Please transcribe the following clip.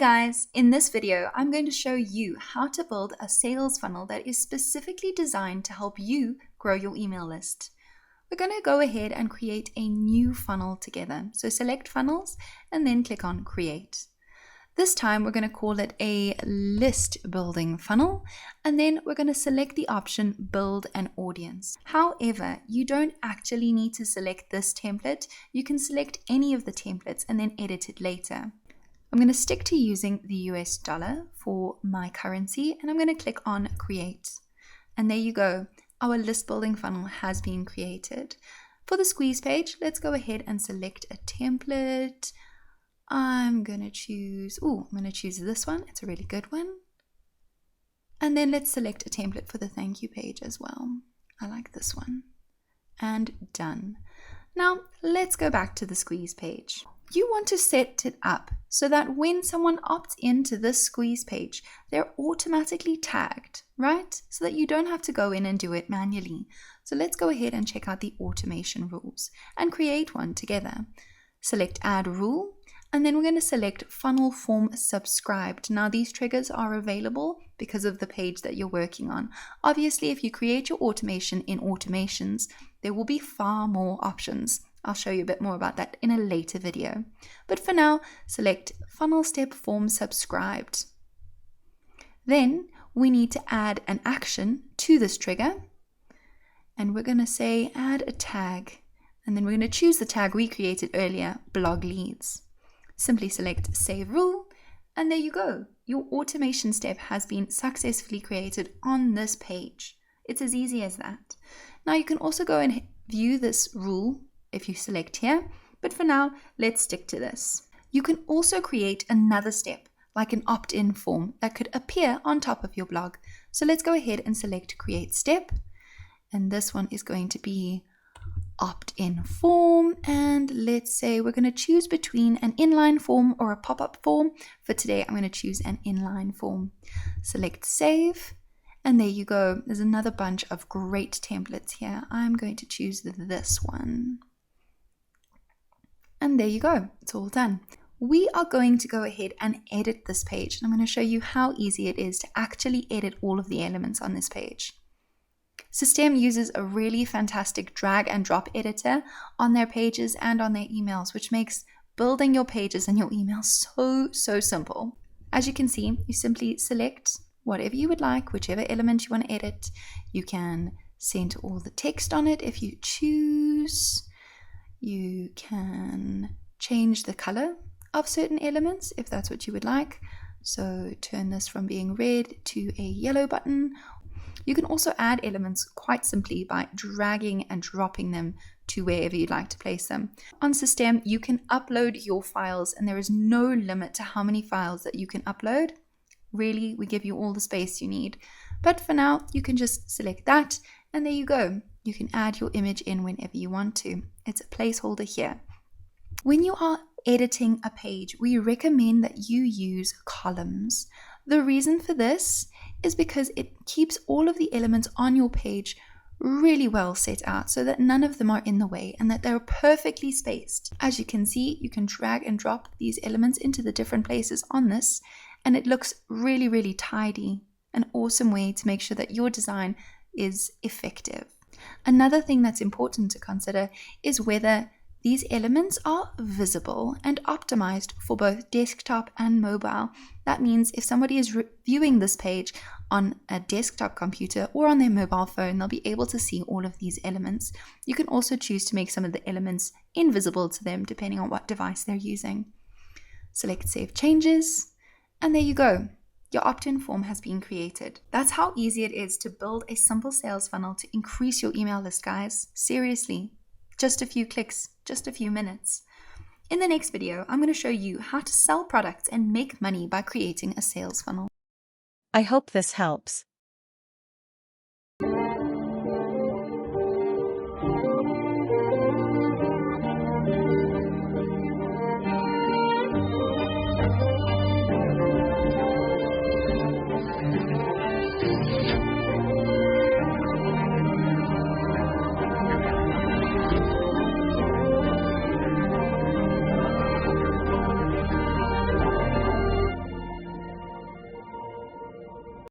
guys, in this video, I'm going to show you how to build a sales funnel that is specifically designed to help you grow your email list. We're going to go ahead and create a new funnel together. So select funnels and then click on create. This time we're going to call it a list building funnel, and then we're going to select the option build an audience. However, you don't actually need to select this template. You can select any of the templates and then edit it later. I'm going to stick to using the US dollar for my currency, and I'm going to click on create. And there you go. Our list building funnel has been created. For the squeeze page, let's go ahead and select a template. I'm going to choose this one. It's a really good one. And then let's select a template for the thank you page as well. I like this one. And done. Now let's go back to the squeeze page. You want to set it up so that when someone opts into this squeeze page, they're automatically tagged, right? So that you don't have to go in and do it manually. So let's go ahead and check out the automation rules and create one together. Select add rule, and then we're going to select funnel form subscribed. Now these triggers are available because of the page that you're working on. Obviously, if you create your automation in automations, there will be far more options. I'll show you a bit more about that in a later video. But for now, select funnel step form subscribed. Then we need to add an action to this trigger. And we're going to say add a tag. And then we're going to choose the tag we created earlier, blog leads. Simply select save rule. And there you go. Your automation step has been successfully created on this page. It's as easy as that. Now you can also go and view this rule if you select here, but for now, let's stick to this. You can also create another step, like an opt-in form that could appear on top of your blog. So let's go ahead and select create step. And this one is going to be opt-in form. And let's say we're going to choose between an inline form or a pop-up form. For today, I'm going to choose an inline form. Select save. And there you go. There's another bunch of great templates here. I'm going to choose this one. And there you go, it's all done. We are going to go ahead and edit this page. And I'm going to show you how easy it is to actually edit all of the elements on this page. System uses a really fantastic drag and drop editor on their pages and on their emails, which makes building your pages and your emails so simple. As you can see, you simply select whatever you would like, whichever element you want to edit. You can center all the text on it if you choose. You can change the color of certain elements if that's what you would like. So turn this from being red to a yellow button. You can also add elements quite simply by dragging and dropping them to wherever you'd like to place them. On System, you can upload your files, and there is no limit to how many files that you can upload. Really, we give you all the space you need. But for now, you can just select that, and there you go. You can add your image in whenever you want to. It's a placeholder here. When you are editing a page, we recommend that you use columns. The reason for this is because it keeps all of the elements on your page really well set out so that none of them are in the way and that they're perfectly spaced. As you can see, you can drag and drop these elements into the different places on this, and it looks really tidy. An awesome way to make sure that your design is effective. Another thing that's important to consider is whether these elements are visible and optimized for both desktop and mobile. That means if somebody is viewing this page on a desktop computer or on their mobile phone, they'll be able to see all of these elements. You can also choose to make some of the elements invisible to them depending on what device they're using. Select Save Changes, and there you go. Your opt-in form has been created. That's how easy it is to build a simple sales funnel to increase your email list, guys. Seriously, just a few clicks, just a few minutes. In the next video, I'm going to show you how to sell products and make money by creating a sales funnel. I hope this helps.